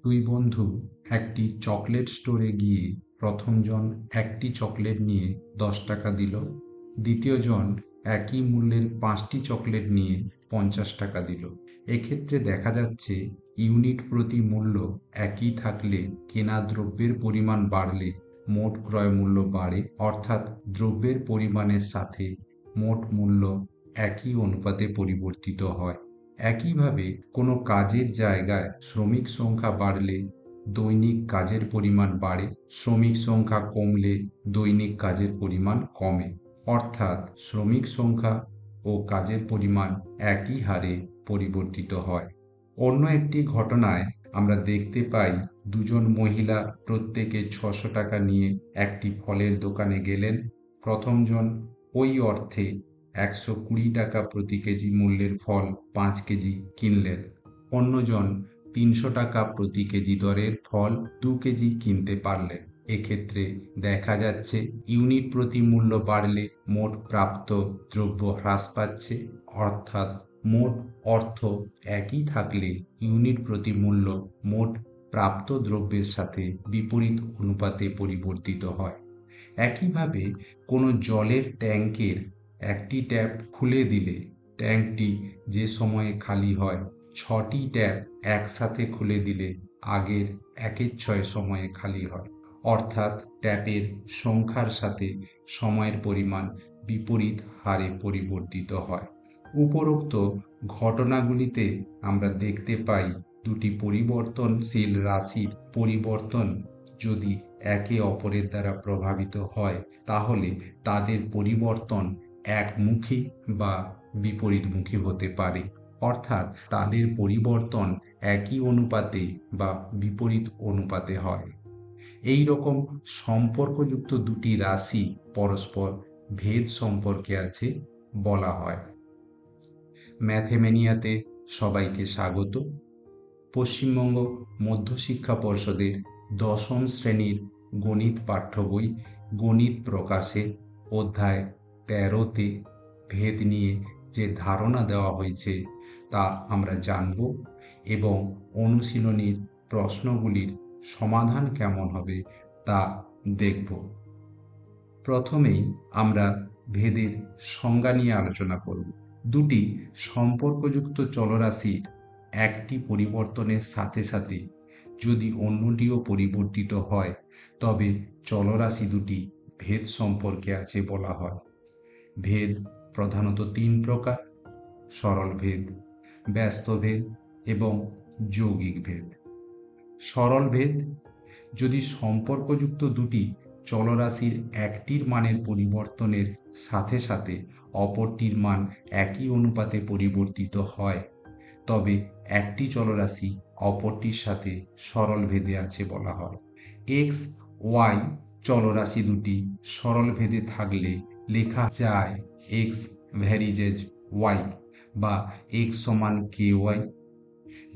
দুই বন্ধু একটি চকলেট স্টোরে গিয়ে প্রথম জন একটি চকলেট নিয়ে 10 টাকা দিল, দ্বিতীয় জন একই মূল্যের 5টি চকলেট নিয়ে 50 টাকা দিল। এক্ষেত্রে দেখা যাচ্ছে ইউনিট প্রতি মূল্য একই থাকলে কেনা দ্রব্যের পরিমাণ বাড়লে মোট ক্রয় মূল্য বাড়ে, অর্থাৎ দ্রব্যের পরিমাণের সাথে মোট মূল্য একই অনুপাতে পরিবর্তিত হয়। একইভাবে কোনো কাজের জায়গায় শ্রমিক সংখ্যা বাড়লে দৈনিক কাজের পরিমাণ বাড়ে, শ্রমিক সংখ্যা কমলে দৈনিক কাজের পরিমাণ কমে, অর্থাৎ শ্রমিক সংখ্যা ও কাজের পরিমাণ একই হারে পরিবর্তিত হয়। অন্য একটি ঘটনায় আমরা দেখতে পাই দুজন মহিলা প্রত্যেকে 600 টাকা নিয়ে একটি ফলের দোকানে গেলেন। প্রথম জন ওই অর্থে 120 টাকা প্রতি কেজি মূল্যের ফল 5 কেজি কিনলেন, অন্যজন 300 টাকা প্রতি কেজি দরের ফল 2 কেজি কিনতে পারলেন। এক্ষেত্রে দেখা যাচ্ছে ইউনিট প্রতি মূল্য বাড়লে মোট প্রাপ্ত দ্রব্য হ্রাস পাচ্ছে, অর্থাৎ মোট অর্থ একই থাকলে ইউনিট প্রতি মূল্য মোট প্রাপ্ত দ্রব্যের সাথে বিপরীত অনুপাতে পরিবর্তিত হয়। একইভাবে কোনো জলের ট্যাঙ্কের একটি ট্যাপ খুলে দিলে ট্যাঙ্কটি যে সময়ে খালি হয়, 6টি ট্যাপ একসাথে খুলে দিলে আগের 1/6 সময়ে খালি হয়, অর্থাৎ ট্যাপের সংখ্যার সাথে সময়ের পরিমাণ বিপরীত হারে পরিবর্তিত হয়। উপরোক্ত ঘটনাগুলিতে আমরা দেখতে পাই দুটি পরিবর্তনশীল রাশির পরিবর্তন যদি একে অপরের দ্বারা প্রভাবিত হয় তাহলে তাদের পরিবর্তন একমুখী বা বিপরীতমুখী হতে পারে, অর্থাৎ তাদের পরিবর্তন একই অনুপাতে বা বিপরীত অনুপাতে হয়। এই রকম সম্পর্কযুক্ত দুটি রাশি পরস্পর ভেদ সম্পর্কে আছে বলা হয়। ম্যাথমেনিয়াতে সবাইকে স্বাগত। পশ্চিমবঙ্গ মধ্যশিক্ষা পর্ষদের 10ম শ্রেণীর গণিত পাঠ্য বই গণিত প্রকাশে অধ্যায় 13তে ভেদ নিয়ে যে ধারণা দেওয়া হয়েছে তা আমরা জানব এবং অনুশীলনীর প্রশ্নগুলির সমাধান কেমন হবে তা দেখব। প্রথমেই আমরা ভেদের সংজ্ঞা নিয়ে আলোচনা করব। দুটি সম্পর্কযুক্ত চলরাশির একটি পরিবর্তনের সাথে সাথে যদি অন্যটিও পরিবর্তিত হয় তবে চলরাশি দুটি ভেদ সম্পর্কে আছে বলা হয়। ভেদ প্রধানত 3 প্রকার: সরল ভেদ, ব্যস্ত ভেদ এবং যৌগিক ভেদ। সরল ভেদ যদি সম্পর্কযুক্ত দুটি চলরাশির একটির মানের পরিবর্তনের সাথে সাথে অপরটির মান একই অনুপাতে পরিবর্তিত হয় তবে একটি চলরাশি অপরটির সাথে সরল ভেদে আছে বলা হয়। এক্স ওয়াই চলরাশি দুটি সরল ভেদে থাকলে লেখা যায় এক্স ভ্যারিজেজ ওয়াই বা এক্স সমান কে ওয়াই,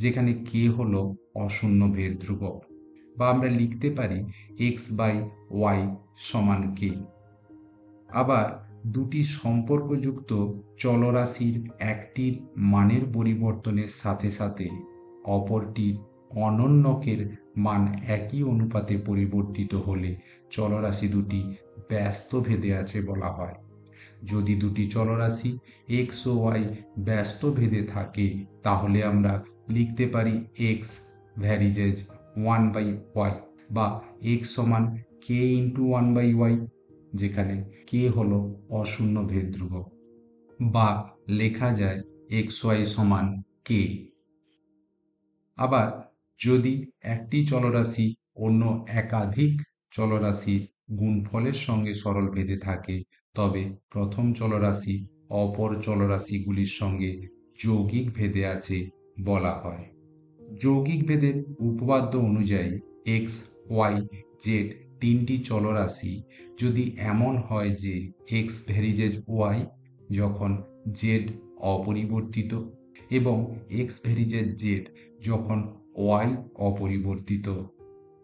যেখানে কে হলো অশূন্য ভেদ ধ্রুবক, বা আমরা লিখতে পারি এক্স বাই ওয়াই সমান কে। আবার দুটি সম্পর্কযুক্ত চলরাশির একটির মানের পরিবর্তনের সাথে সাথে অপরটির অনন্যকের মান একই অনুপাতে পরিবর্তিত হলে চলরাশি দুটি ব্যস্ত ভেদে আছে বলা হয়। যদি দুটি চলরাশি এক্স ও ওয়াই ব্যস্ত ভেদে থাকে তাহলে আমরা লিখতে পারি এক্স ভ্যারিজেজ 1/y বা এক্স সমান কে ইন্টু 1/y, যেখানে কে হলো অশূন্য ভেদ ধ্রুবক, বা লেখা যায় এক্স ওয়াই সমান কে। আবার যদি একটি চলরাশি অন্য একাধিক চলরাশির গুণফলের সঙ্গে সরল ভেদে থাকে তবে প্রথম চলরাশি অপর চলরাশিগুলির সঙ্গে যৌগিক ভেদে আছে বলা হয়। যৌগিক ভেদের উপপাদ্য অনুযায়ী এক্স ওয়াই জেড তিনটি চলরাশি যদি এমন হয় যে এক্স ভ্যারিজেজ ওয়াই যখন জেড অপরিবর্তিত এবং এক্স ভ্যারিজেজ জেড যখন ওয়াই অপরিবর্তিত,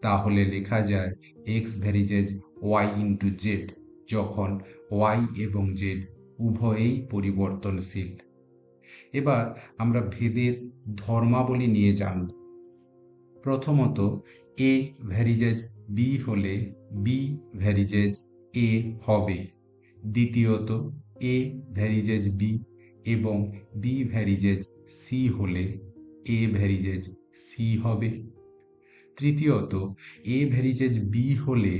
তাহলে লেখা যায় x varies as Y into Z যখন ওয়াই এবং জেড উভয়েই প্রথমত এ ভ্যারিজেজ বি হলে বি ভ্যারিজেজ এ হবে। দ্বিতীয়ত এ ভ্যারিজেজ বি এবং বি ভ্যারিজেজ সি হলে এ ভ্যারিজেজ সি হবে। তৃতীয়ত এ ভ্যারিজেজ বি হলে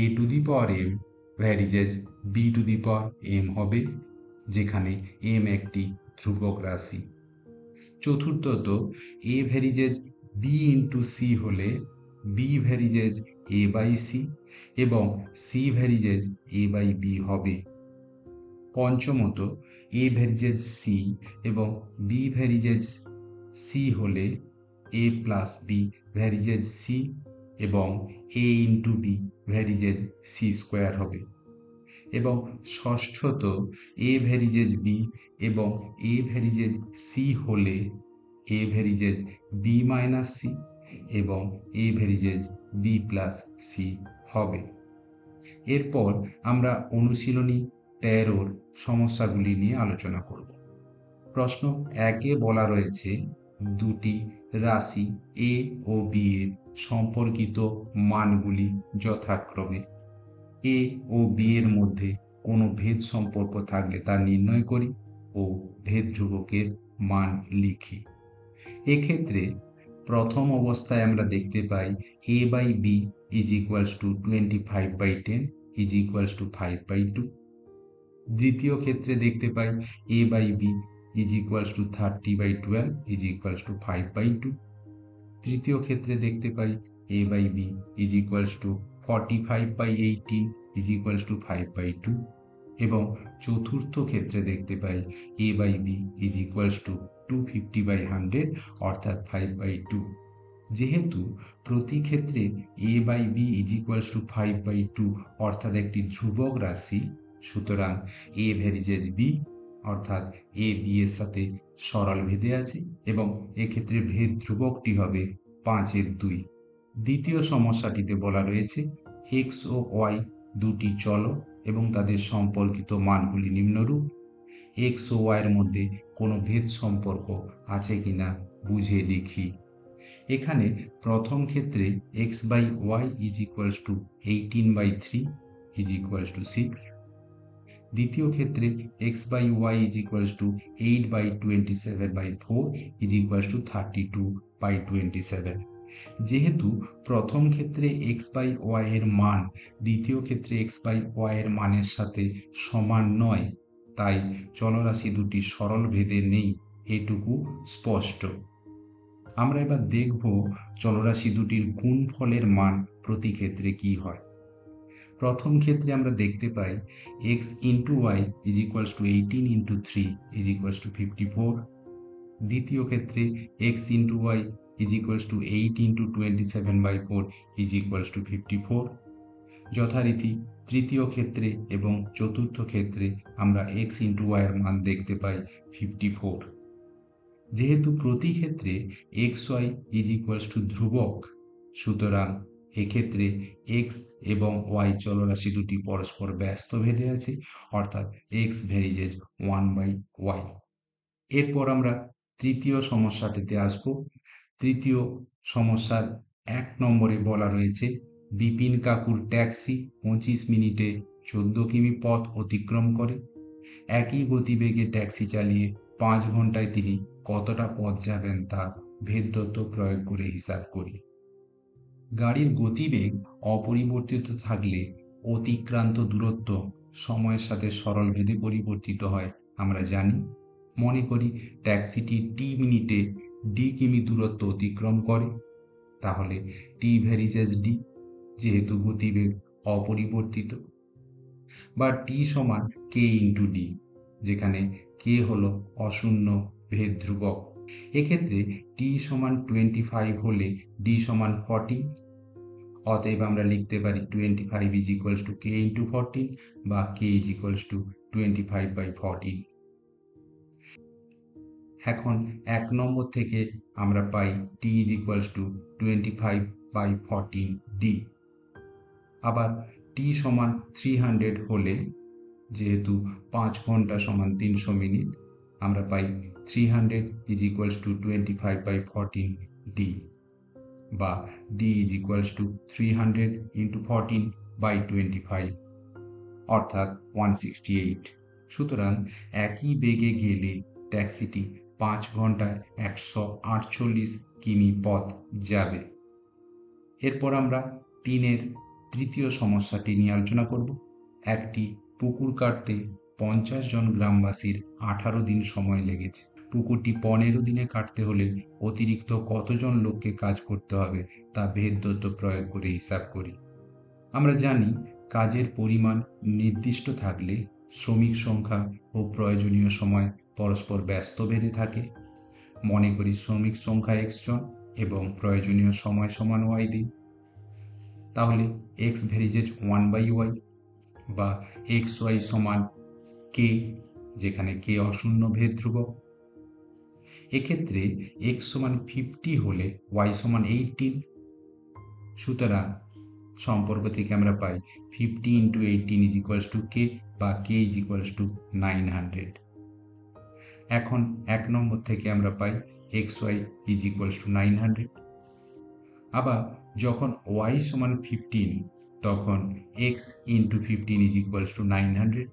A to the power M varies B to the power M হবে, যেখানে এম একটি ধ্রুবক রাশি। চতুর্থত A varies B into C হলে বি ভ্যারিজেজ এ বাই সি এবং C varies A by B হবে। পঞ্চমত এ ভ্যারিজেজ সি এবং বি ভ্যারিজেজ সি হলে A plus B varies C এবং A into B varies C square হবে। এবং ষষ্ঠত এ varies B এবং এ ভ্যারিজেজ সি হলে এ ভ্যারিজেজ বি মাইনাস সি এবং এ ভ্যারিজেজ বি প্লাস সি হবে। এরপর আমরা অনুশীলনী 13 সমস্যাগুলি নিয়ে আলোচনা করব। প্রশ্ন 1-এ বলা রয়েছে দুটি রাশি এ ও বি এর সম্পর্কিত মানগুলি যথাক্রমে এ ও বি এর মধ্যে কোনো ভেদ সম্পর্ক থাকলে তা নির্ণয় করি ও ভেদ ধ্রুবকের মান লিখি। এক্ষেত্রে প্রথম অবস্থায় আমরা দেখতে পাই A by B is equals to 25/10 is equals to 5/2। দ্বিতীয় ক্ষেত্রে দেখতে পাই A by B is equals to 30/12 is equals to 5/2। তৃতীয় ক্ষেত্রে দেখতে পাই A by B is equals to 45/18 is equals to 5/2 এবং চতুর্থ ক্ষেত্রে দেখতে পাই A by B is equals to 250/100 অর্থাৎ 5/2। যেহেতু প্রতি ক্ষেত্রে A by B is equals to 5/2 অর্থাৎ একটি ধ্রুবক রাশি, সুতরাং এ ভ্যারিজেজ বি অর্থাৎ এ বি এর সাথে সরল ভেদে আছে এবং এক্ষেত্রে ভেদ ধ্রুবকটি হবে 5/2। দ্বিতীয় সমস্যাটিতে বলা রয়েছে এক্স ও ওয়াই দুটি চলক এবং তাদের সম্পর্কিত মানগুলি নিম্নরূপ। এক্স ও ওয়াইয়ের মধ্যে কোনো ভেদ সম্পর্ক আছে কিনা বুঝে লিখি। এখানে প্রথম ক্ষেত্রে x by y is equals to 18/3 is equals to 6। দ্বিতীয় ক্ষেত্রে x by y is equals to 8/27/4 is equals to 32/27। যেহেতু প্রথম ক্ষেত্রে এক্স বাই ওয়াই এর মান দ্বিতীয় ক্ষেত্রে এক্স বাই ওয়াই এর মানের সাথে সমান নয়, তাই চলরাশি দুটি সরল ভেদে নেই, এটুকু স্পষ্ট। আমরা এবার দেখব চলরাশি দুটির গুণফলের মান প্রতি ক্ষেত্রে কি হয়। প্রথম ক্ষেত্রে আমরা দেখতে পাই X into Y is equals to 18 into 3 is equals to 54। দ্বিতীয় ক্ষেত্রে X into Y is equals to 8 into 27/4 is equals to 54। যথারীতি তৃতীয় ক্ষেত্রে এবং চতুর্থ ক্ষেত্রে আমরা এক্স ইন্টু ওয়াই এর মান দেখতে পাই 54। যেহেতু প্রতি ক্ষেত্রে x y is equals to ধ্রুবক, সুতরাং এক্ষেত্রে এক্স এবং ওয়াই চলরাশি দুটি পরস্পর ব্যস্ত ভেদে আছে, অর্থাৎ এক্স ভ্যারিজেজ 1/y। এরপর আমরা তৃতীয় সমস্যাটিতে আসব। তৃতীয় সমস্যার 1 নম্বরে বলা রয়েছে বিপিন কাকুর ট্যাক্সি 25 মিনিটে 14 কিমি পথ অতিক্রম করে। একই গতিবেগে ট্যাক্সি চালিয়ে 5 ঘন্টায় তিনি কতটা পথ যাবেন তা ভেদতত্ত্ব প্রয়োগ করে হিসাব করি। গাড়ির গতিবেগ অপরিবর্তিত থাকলে অতিক্রান্ত দূরত্ব সময়ের সাথে সরল ভেদে পরিবর্তিত হয় আমরা জানি। মনে করি ট্যাক্সিটি টি মিনিটে ডি কিমি দূরত্ব অতিক্রম করে, তাহলে টি ভ্যারিজেজ ডি যেহেতু গতিবেগ অপরিবর্তিত, বা টি সমান কে ইন্টু ডি, যেখানে কে হলো অশূন্য ভেদ ধ্রুবক। এক্ষেত্রে টি সমান 25 হলে ডি সমান 40, অতএব আমরা লিখতে পারি 25 is equals to k into 14 বা কে ইজ ইকুয়ালস টু 25/14। এখন 1 নম্বর থেকে আমরা পাই টি ইজ ইকুয়ালস টু 25/14 ডি। আবার টি সমান 300 হলে, যেহেতু 5 ঘন্টা সমান 300 মিনিট, আমরা পাই 300 ইজ ইকুয়ালস টু 25/14 ডি। বা D is equals to 300 into 14/25 অর্থাৎ 168। সুতরাং একই বেগে গেলে ট্যাক্সিটি 5 ঘন্টায় 148 কিমি পথ যাবে। এরপর আমরা 3-এর তৃতীয় সমস্যাটি নিয়ে আলোচনা করব। একটি পুকুর কাটতে 50 জন গ্রামবাসীর 18 দিন সময় লেগেছে। পুকুরটি 15 দিনে কাটতে হলে অতিরিক্ত কতজন লোককে কাজ করতে হবে তা ভেদদত্ত প্রয়োগ করে হিসাব করি। আমরা জানি কাজের পরিমাণ নির্দিষ্ট থাকলে শ্রমিক সংখ্যা ও প্রয়োজনীয় সময় পরস্পর ব্যস্ত ভেদে থাকে। মনে করি শ্রমিক সংখ্যা x জন এবং প্রয়োজনীয় সময় সমান y দিন। তাহলে x ভ্যারিজেজ 1/y বা xy সমান k, যেখানে k অশূন্য ভেদ ধ্রুবক। এক্ষেত্রে x সমান 50 হলে y সমান 18। সুতরাং সম্পর্ক থেকে আমরা পাই 50 into 18 is equals to k বা k ইজ ইকুয়ালস টু 900। এখন 1 নম্বর থেকে আমরা পাই xy ইজ ইকুয়ালস টু 900। আবার যখন y সমান 15 তখন x into 15 is equals to 900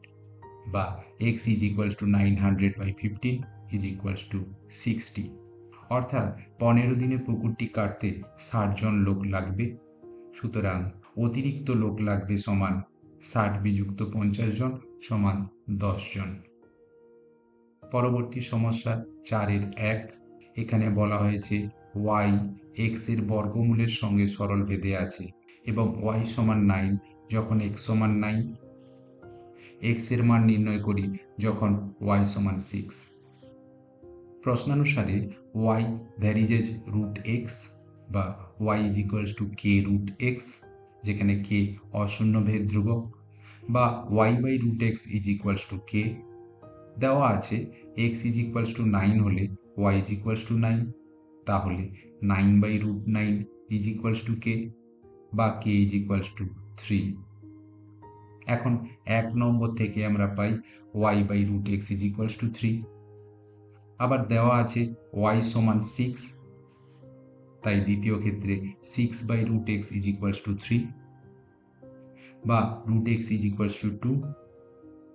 বা x is equals to 900/15 is equals to 60। অর্থাৎ 15 দিনে পুকুরটি কাটতে 60 জন লোক লাগবে। সুতরাং অতিরিক্ত লোক লাগবে সমান 60 বিযুক্ত 50 জন সমান 10 জন। পরবর্তী সমস্যা 4-এর 1। এখানে বলা হয়েছে y x এর বর্গমূলের সঙ্গে সরল ভেদে আছে এবং y সমান 9 যখন x সমান 9। x এর মান নির্ণয় করি যখন y সমান 6। প্রশ্নানুসারে y ভ্যারিজেজ রুট x বা y is equals to k root x, যেখানে k অশূন্য ভেদ ধ্রুবক, বা y/√x is equals to k। দেওয়া আছে x ইজ ইকুয়ালস টু 9 হলে y ইজ ইকুয়ালস টু 9, তাহলে 9/√9 ইজ ইকুয়ালস টু k বা k ইজ ইকুয়ালস টু 3। এখন 1 নম্বর থেকে আমরা পাই y/√x ইজ ইকুয়ালস টু 3। আবার দেওয়া আছে y সমান 6, তাই দ্বিতীয় ক্ষেত্রে 6/√x ইজ ইকুয়ালস টু 3 বা √x ইজ ইকুয়ালস টু 2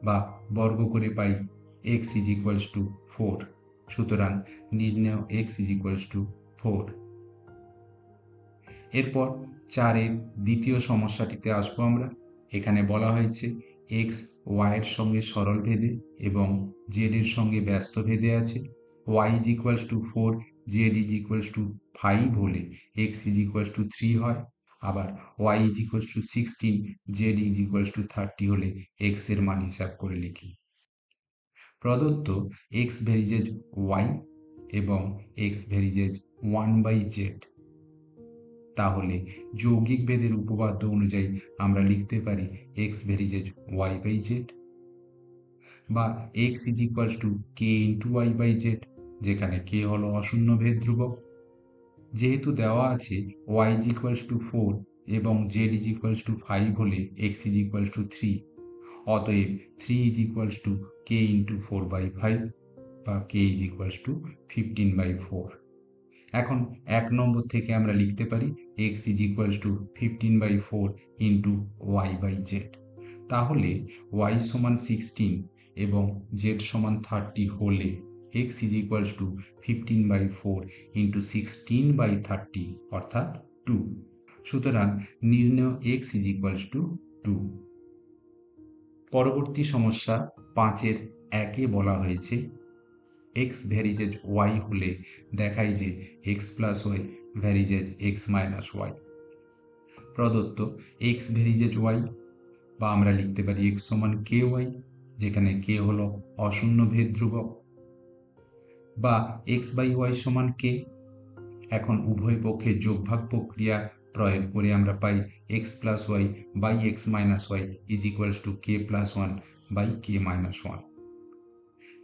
বা বর্গ করে পাই x ইজ ইকুয়ালস টু 4। সুতরাং নির্ণেয় x ইজ ইকুয়ালস টু 4। এরপর 4-এর দ্বিতীয় সমস্যাটিতে আসবো আমরা। এখানে বলা হয়েছে x y এর সঙ্গে সরল ভেদে এবং z এর সঙ্গে ব্যস্ত ভেদে আছে। y is equals to 4, z is equals to 5 হলে x ইজ ইকুয়ালস টু 3 হয়। আবার y is equals to 16, z is equals to 30 হলে x এর মান হিসাব করে লিখি। প্রদত্ত x ভ্যারিজেজ y এবং x ভ্যারিজেজ 1/z, তাহলে যৌগিক ভেদের উপপাদ্য অনুযায়ী আমরা লিখতে পারি x ভ্যারিজেজ y/z বা x is equals to k into y/z, যেখানে k হলো অশূন্য ভেদ ধ্রুবক। যেহেতু দেওয়া আছে y ইজ ইকুয়ালস টু 4 এবং z ইজ ইকুয়ালস টু 5 হলে x ইজ ইকুয়ালস টু 3, অতএব 3 is equals to k into 4/5 বা k ইজ ইকুয়ালস টু 15/4। এখন 1 নম্বর থেকে আমরা লিখতে পারি x is equals to 15/4 into y/z। তাহলে y সমান 16 এবং z সমান 30 হলে x is equals to 15/4 into 16/30 অর্থাৎ 2। সুতরাং নির্ণেয় x ইজ ইকুয়ালস টু 2। পরবর্তী সমস্যা 5-এর 1-এ বলা হয়েছে x ভ্যারিজেজ y হলে দেখাই যে x plus y varies x minus y। প্রদত্ত x ভ্যারিজেজ y বা আমরা লিখতে পারি x সমান ky, যেখানে k হলো অশূন্য ভেদ ধ্রুবক, বা x/y সমান k। এখন উভয় পক্ষে যোগভাগ প্রক্রিয়া প্রয়োগ করে আমরা পাই x plus y by x minus y is equals to k plus 1 by k minus 1।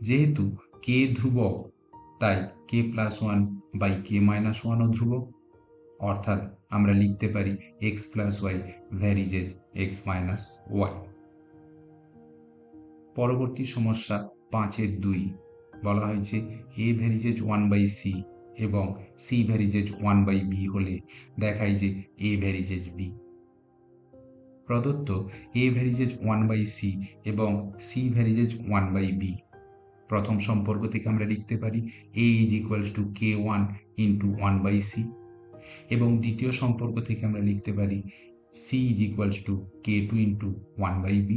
যেহেতু k ধ্রুবক তাই k plus 1 by k minus 1ও ধ্রুবক, অর্থাৎ আমরা লিখতে পারি x plus y varies x minus y। পরবর্তী সমস্যা 5-এর 2 বলা হয়েছে a ভ্যারিজেজ 1/c এবং সি ভ্যারিজেজ 1/b হলে দেখায় যে এ ভ্যারিজেজ বি। প্রদত্ত এ ভ্যারিজেজ 1/c এবং সি ভ্যারিজেজ 1/b, প্রথম সম্পর্ক থেকে আমরা লিখতে পারি a is equals to k1 into 1/c, এবং দ্বিতীয় সম্পর্ক থেকে আমরা লিখতে পারি c is equals to k2 into 1/b,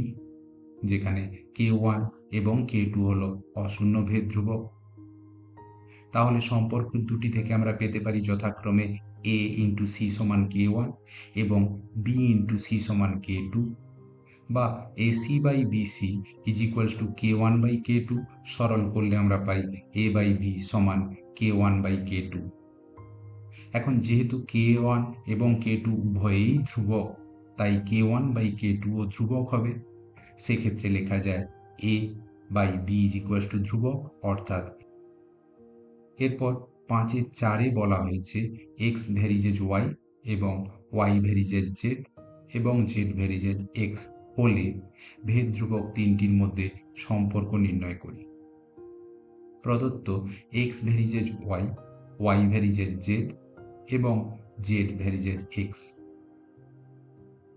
যেখানে k1 এবং k2 হলো অশূন্য ভেদ ধ্রুবক। তাহলে সম্পর্ক দুটি থেকে আমরা পেতে পারি যথাক্রমে a ইন্টু সি সমান k1 এবং b ইন্টু সি সমান k2, বা AC by BC is equals to k1 by k2, সরল করলে আমরা পাই a বাই b সমান k1 বাই k2। এখন যেহেতু k1 এবং k2 উভয়েই ধ্রুবক, তাই k1 বাই k2 ও ধ্রুবক হবে। সেক্ষেত্রে লেখা যায় a by b is equals to ধ্রুবক, অর্থাৎ। এরপর 5-4 বলা হয়েছে x ভ্যারিজেজ y এবং y ভ্যারিজেজ z এবং z ভ্যারিজেজ x হলে ভেদ ধ্রুবক তিনটির মধ্যে সম্পর্ক নির্ণয় করি। প্রদত্ত x varies as y, y ভ্যারিজেজ z এবং z ভ্যারিজেজ x,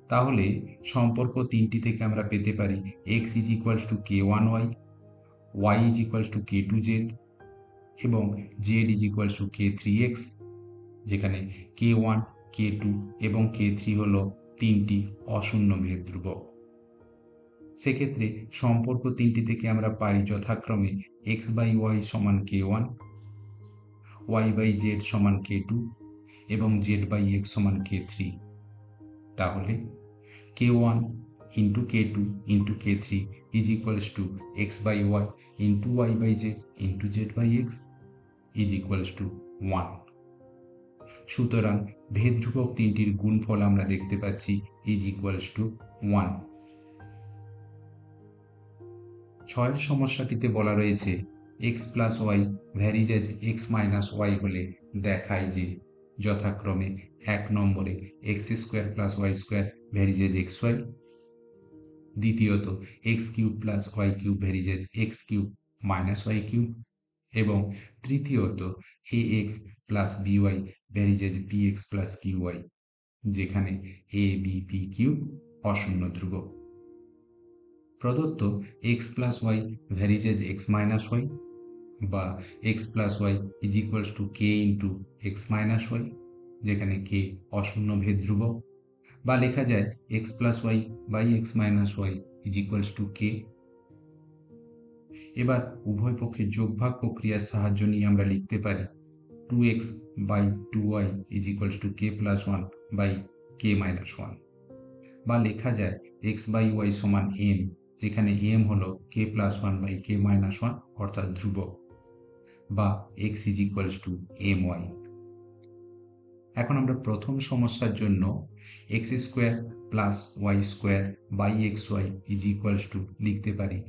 তাহলে সম্পর্ক তিনটি থেকে আমরা পেতে পারি x is equals to k1y, y is equals to k2z এবং z is equals to k3x, যেখানে k1, k2 এবং k3 হলো তিনটি অশূন্য ভেদ ধ্রুবক। সেক্ষেত্রে সম্পর্ক তিনটি থেকে আমরা পাই যথাক্রমে x বাই y সমান k1, y বাই z সমান k2 এবং z বাই x সমান k3। তাহলে k1 into k2 into k3 is equals to x by y into y by z into z by x is equals to 1। সুতরাং ভেদ ধ্রুবক তিনটির গুণফল আমরা দেখতে পাচ্ছি ইজ ইকুয়ালস টু 1। 6 সমস্যাটিতে বলা রয়েছে x plus Y varies x minus Y হলে দেখায় যে যথাক্রমে 1 নম্বরে x square plus Y square varies xy, দ্বিতীয়ত x cube plus Y cube varies x cube minus Y cube, এবং তৃতীয়ত ax plus by varies bx plus qy, যেখানে a b p cube অশূন্য ধ্রুবক। প্রদত্ত x plus Y varies x minus Y বা x plus Y is equals to k into x minus Y, যেখানে k অশূন্য ভেদ ধ্রুবক, বা লেখা যায় x plus y by x minus y is equals to k। এবার উভয় পক্ষের যোগভাগ প্রক্রিয়ার সাহায্য নিয়ে আমরা লিখতে পারি 2x by 2y is equals to k plus 1 by k minus 1, বা লেখা যায় x বাই y সমান m, যেখানে m হলো k plus 1 by k minus 1 অর্থাৎ ধ্রুবক, বা x is equals to my। এখন আমরা প্রথম সমস্যার জন্য x square plus Y square by xy is equals to লিখতে পারি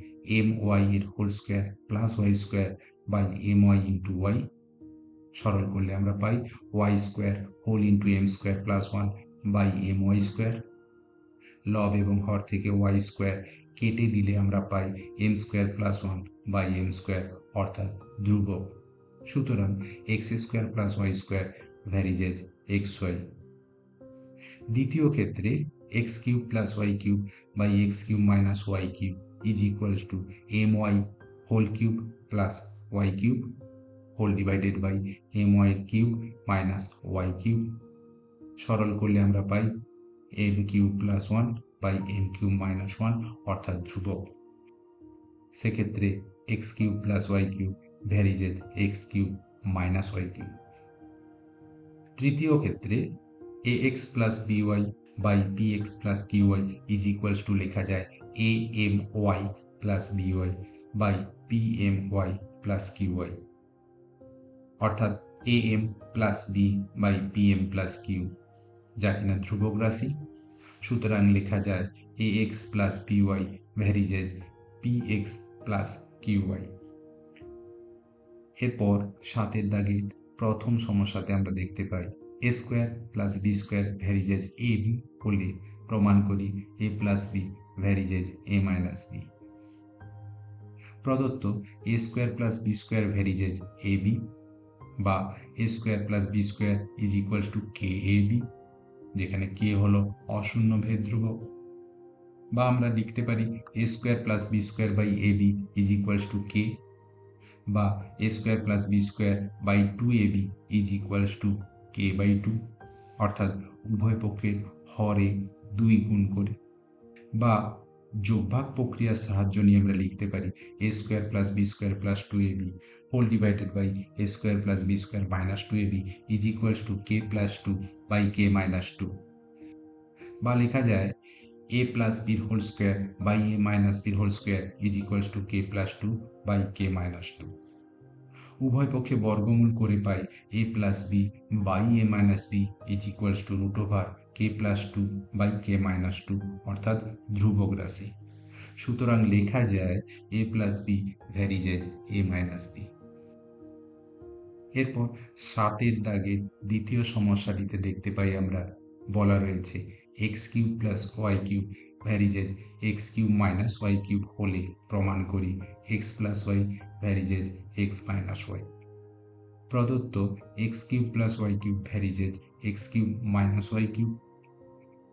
my এর whole square plus Y square by my into Y, সরল করলে আমরা পাই Y square whole into M square plus 1 by my square. লব এবং হর থেকে ওয়াই স্কোয়ার কেটে দিলে আমরা পাই M square plus 1 by M square, অর্থাৎ ধ্রুবক। সুতরাং X square plus Y square varies xy। দ্বিতীয় ক্ষেত্রে X cube plus Y cube by x cube minus Y cube is equals to my whole cube plus Y cube whole divided by my cube minus Y cube, সরল করলে আমরা পাই m cube plus 1 by m cube minus 1, অর্থাৎ ধ্রুবক। সেক্ষেত্রে X cube plus Y cube ভ্যারিজেজ x cube minus Y cube. তৃতীয় ক্ষেত্রে ax plus by by bx plus qy is equals to লেখা যায়amy plus by by pmy plus qy, অর্থাৎ am plus b by pm plus q, যা কিনা ধ্রুবক রাশি। সুতরাং লেখা যায় ax plus by varies px plus qy। এরপর 7 দাগে প্রথম সমস্যাতে আমরা দেখতে পাই a square plus B square varies ab হলে প্রমাণ করি a plus B varies a minus B. প্রদত্ত a square plus B square varies ab, বা A square plus B square is equals to K A B, যেখানে কে হলো অশূন্য ভেদ ধ্রুবক। বা আমরা লিখতে পারি এ square plus B square by A B is equals to K, বা A square plus B square by two A B is equals to K by two, অর্থাৎ উভয় পক্ষের হরে 2 গুণ করে। বা যোগভাগ প্রক্রিয়ার সাহায্য নিয়ে আমরা লিখতে পারি এ square plus B square plus two A b whole divided by a square plus B square minus two A B is equals to k plus two by k minus two. বা লেখা যায় এ প্লাস বির whole square by a minus বির whole square is equals to k plus two by k minus two. উভয় পক্ষে বর্গমূল করে পাই a plus b by a minus B is equals to root over k plus two by k minus two, অর্থাৎ ধ্রুবক রাশি। সুতরাং লেখা যায় a plus B ভ্যারিজেজ a minus b. এরপর 7 দাগের দ্বিতীয় সমস্যাটিতে দেখতে পাই আমরা বলা রয়েছে x cube plus Y cube ভ্যারিজেজ x cube minus Y cube হলে প্রমাণ করি x plus Y varies as x minus y. প্রদত্ত x cube plus Y cube ভ্যারিজেজ x cube minus Y cube,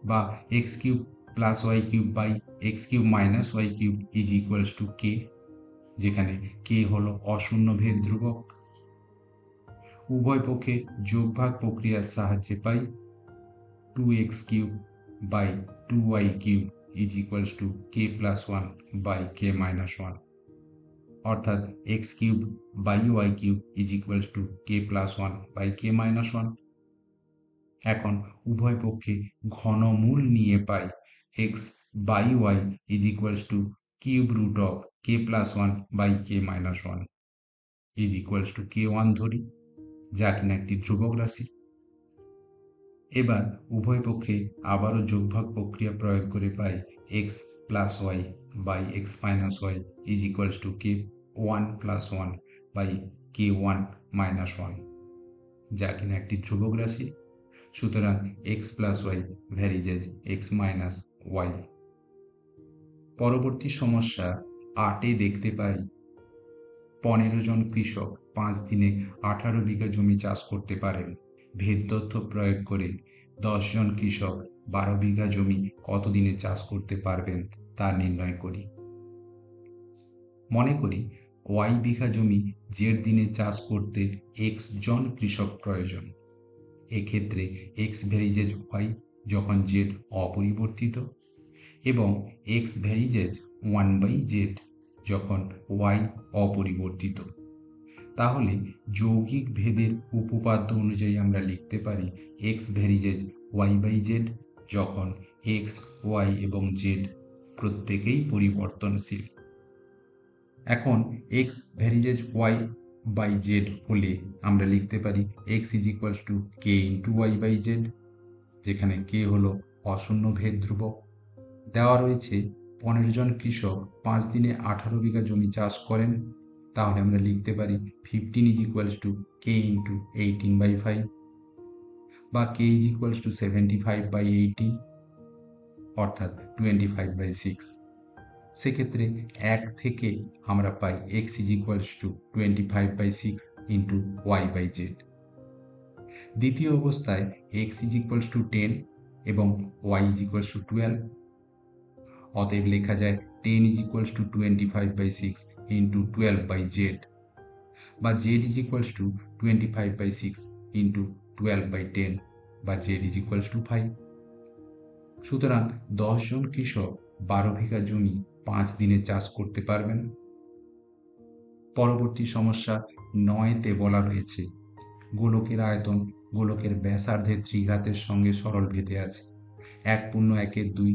বা x cube plus Y cube by x cube minus Y cube is equals to k, যেখানে কে হলো অশূন্য ভেদ ধ্রুবক। উভয় পক্ষে যোগভাগ প্রক্রিয়ার সাহায্যে পাই 2x cube by 2y cube is equals to k plus 1 by k minus 1, অর্থাৎ x cube by y cube is equals to k plus 1 by k minus 1। এখন উভয় পক্ষে ঘনমূল নিয়ে পাই x by y is equals to cube root of k plus 1 by k minus 1 is equals to k 1 ধরি, যা কিনা একটি ধ্রুবক রাশি। এবার উভয় পক্ষে আবারও যোগভাগ প্রক্রিয়া প্রয়োগ করে পাই x plus y by x minus y is equals to k 1 plus 1 by k 1 minus 1, যা কিনা একটি ধ্রুবক রাশি। সুতরাং x plus Y varies as x minus y. পরবর্তী সমস্যা 8-এ দেখতে পাই 15 জন কৃষক 5 দিনে 18 বিঘা জমি চাষ করতে পারেন। ভেদ তথ্য প্রয়োগ করে 10 জন কৃষক 12 বিঘা জমি কত দিনে চাষ করতে পারবেন তা নির্ণয় করি। মনে করি ওয়াই বিঘা জমি জেড দিনে চাষ করতে এক্স জন কৃষক প্রয়োজন। এক্ষেত্রে এক্স ভ্যারিজেজ ওয়াই যখন জেড অপরিবর্তিত এবং এক্স ভ্যারিজেজ 1/z যখন ওয়াই অপরিবর্তিত। তাহলে যৌগিক ভেদের উপপাদ্য অনুযায়ী আমরা লিখতে পারি এক্স ভ্যারিজেজ y/z যখন এক্স ওয়াই এবং জেড প্রত্যেকেই পরিবর্তনশীল। এখন এক্স ভ্যারিজেজ y/z হলে আমরা লিখতে পারি x is equals to k into y/z, যেখানে কে হলো অশূন্য ভেদ ধ্রুবক। দেওয়া রয়েছে 15 জন কৃষক 5 দিনে 18 বিঘা জমি চাষ করেন, তাহলে আমরা লিখতে পারি 15 is equals to k into 18/5, বা কে ইজ ইকুয়ালস টু 75/18, অর্থাৎ 25/6। সেক্ষেত্রে 1 থেকে আমরা পাই x is equals to 25/6 into y/z। দ্বিতীয় অবস্থায় এক্স ইজ ইকুয়ালস টু 10 এবং ওয়াই ইজ ইকুয়ালস টু 12, অতএব লেখা যায় 10 is equals to 25/6 into 12/z, বা z is equals to 25/6 into 12/10, বা z ইজ ইকুয়ালস টু 5। সুতরাং 10 জন কৃষক 12 বিঘা জমি 5 দিনে চাষ করতে পারবেন। পরবর্তী সমস্যা 9-তে বলা রয়েছে গোলকের আয়তন গোলকের ব্যাসার্ধের ত্রিঘাতের সঙ্গে সরল ভেদে আছে। 1.1-2,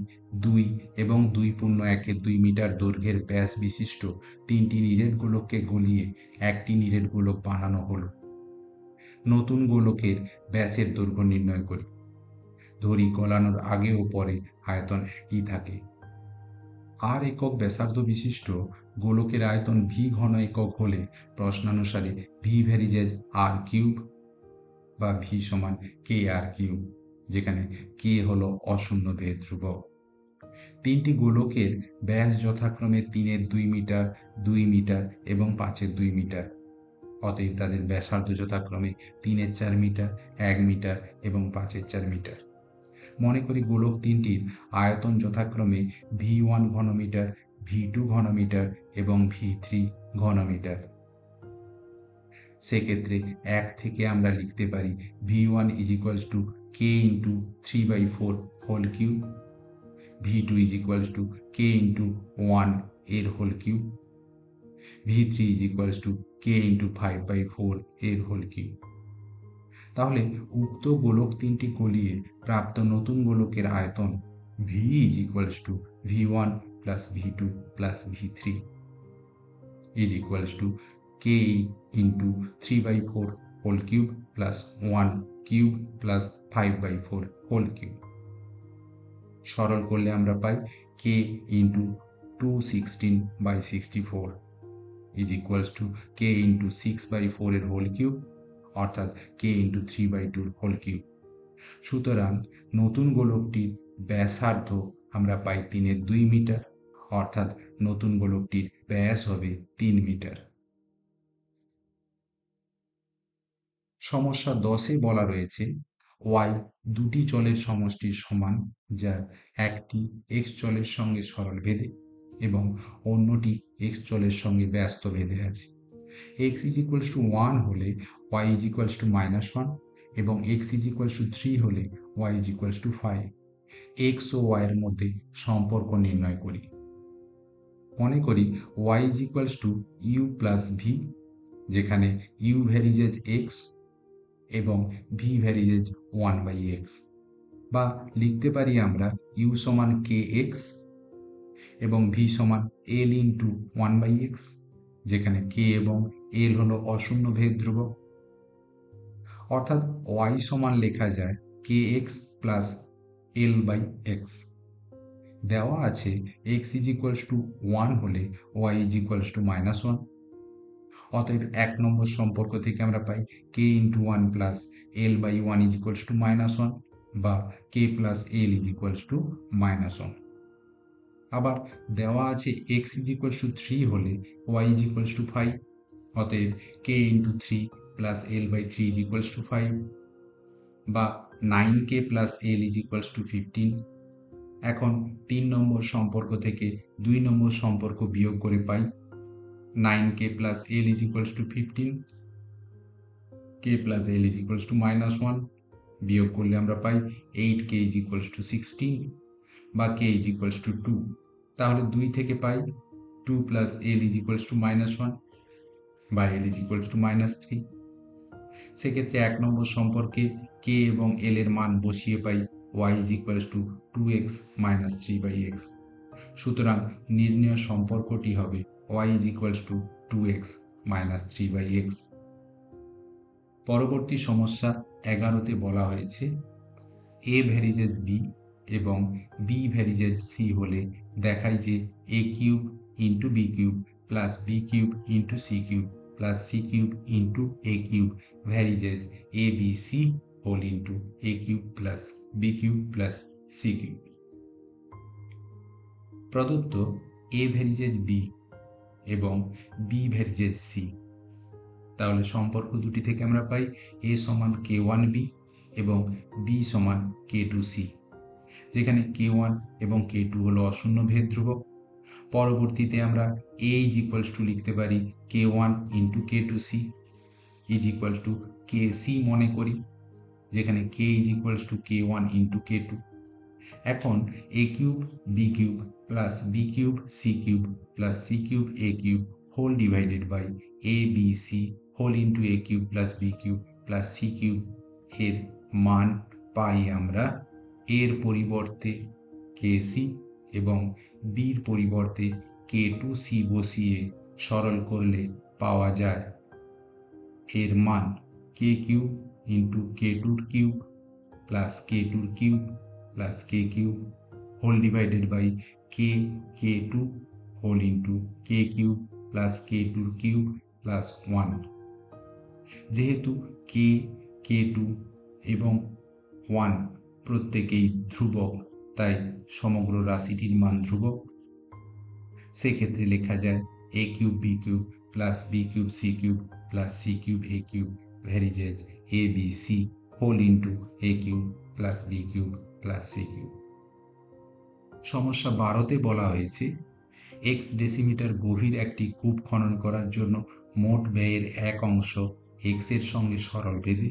2 এবং 2.1-2 মিটার দৈর্ঘ্যের ব্যাস বিশিষ্ট 3টি নিরেট গোলককে গলিয়ে একটি নিরেট গোলক বানানো হলো। নতুন গোলকের ব্যাসের দৈর্ঘ্য নির্ণয় করি। ধরি গলানোর আগে ও পরে আয়তন একই থাকে। আর একক ব্যাসার্ধ বিশিষ্ট গোলকের আয়তন ভি ঘন একক হলে প্রশ্নানুসারে ভি ভ্যারিজেজ আর কিউব বা ভি সমান কে আর কিউব, যেখানে কে হলো অশূন্য ভেদ ধ্রুবক। 3টি গোলকের ব্যাস যথাক্রমে 3-এর 2 মিটার, 2 মিটার এবং 5-এর 2 মিটার, অতএব তাদের ব্যাসার্ধ যথাক্রমে 3-4 মিটার, 1 মিটার এবং 5-4 মিটার। মনে করি গোলক তিনটির আয়তন যথাক্রমে V1 ঘনমিটার, V2 ঘনমিটার এবং V3 ঘনমিটার। সেক্ষেত্রে 1 থেকে আমরা লিখতে পারি V1 = K × 3/4 whole cube, V2 = K × 1 এর হোল কিউব, V3 = K × 5/4 এর হোল কিউব। তাহলে উক্ত গোলক তিনটি গলিয়ে প্রাপ্ত নতুন গোলকের আয়তন V = V1 + V2 + V3 K × 3/4 whole cube + 1 cube + 5/4 whole cube. সরল করলে আমরা পাই K × 216/64 K × 6/4 এর হোল কিউব, অর্থাৎ K × 3/2 হোল কিউব। সুতরাং নতুন গোলকটির ব্যাসার্ধ আমরা পাই 3/2 মিটার, অর্থাৎ নতুন গোলকটির ব্যাস হবে 3 মিটার। সমস্যা 10-এ বলা রয়েছে y দুটি চলের সমষ্টির সমান, যার একটি x চলের সঙ্গে সরল ভেদে এবং অন্যটি x চলের সঙ্গে ব্যস্ত ভেদে আছে। x = 1 হলে y = -1 এবং x = 3 হলে y = 5। x ও y এর মধ্যে সম্পর্ক নির্ণয় করি। মনে করি y = u + v, যেখানে u ভ্যারিজেজ x এবং v ভ্যারিজেজ 1/x, বা লিখতে পারি আমরা u = kx এবং v = l × 1/x, যেখানে k এবং l হলো অশূন্য ভেদ ধ্রুবক। অর্থাৎ y সমান লেখা যায় kx + l/x। দেওয়া আছে x = 1 হলে y = -1। অতএব 1 নম্বর সম্পর্ক থেকে আমরা পাই k × 1 + l/1 = -1, বা k + l = -1। আবার দেওয়া আছে x = 3 হলে y = 5, অতএব k × 3 + l/3 = 5, বা 9k + l = 15। এখন 3 নম্বর সম্পর্ক থেকে 2 নম্বর সম্পর্ক বিয়োগ করে পাই 9k + l = 15, k + l = -1, বিয়োগ করলে আমরা পাই 8k = 16, বা k = 2। তাহলে 2 থেকে পাই 2 + l = -1, বা l = -3। সেক্ষেত্রে 1 নম্বর সম্পর্কে k এবং l এর মান বসিয়ে পাই y = 2x - 3/x। সুতরাং নির্ণেয় সম্পর্কটি হবে y = 2x - 3/x। পরবর্তী সমস্যা 11-তে বলা হয়েছে a ভ্যারিজেজ b এবং b ভ্যারিজেজ c হলে দেখায় যে a³ × b³ + b³ × c³ + c³ × a³ ভ্যারিজেজ abc whole × a³ + b³ + c³। প্রদত্ত a ভ্যারিজেজ b এবং b ভ্যারিজেজ c, তাহলে সম্পর্ক দুটি থেকে আমরা পাই a = k1b এবং b = k2c, যেখানে k1 এবং k2 হলো অশূন্য ভেদ ধ্রুবক। পরবর্তীতে আমরা a = লিখতে পারি k1 × k2c kc মনে করি, যেখানে k = k1 × k2। এখন a³ b³ + b³ c³ + c³ a³ whole divided by abc whole × a³ + b³ + c³ এর মান পাই আমরা এর পরিবর্তে kc এবং bর পরিবর্তে k2c বসিয়ে সরল করলে পাওয়া যায় এর মান k³ × k2 ³ + k2 ³ + k³ whole divided by k2 whole × k³ + k2 ³ + 1। যেহেতু k, k2 এবং 1 প্রত্যেকেই ধ্রুবক, তাই সমগ্র রাশিটির মান ধ্রুবক। সেক্ষেত্রে লেখা যায় a³ b³ + b³ c³ plus c cube a cube varies as a b c whole into a cube plus b cube plus c cube. সমস্যা 12তে বলা হয়েছে এক্স ডেসিমিটার গভীর একটি কূপ খনন করার জন্য মোট ব্যয়ের এক অংশ এক্স এর সঙ্গে সরলভেদে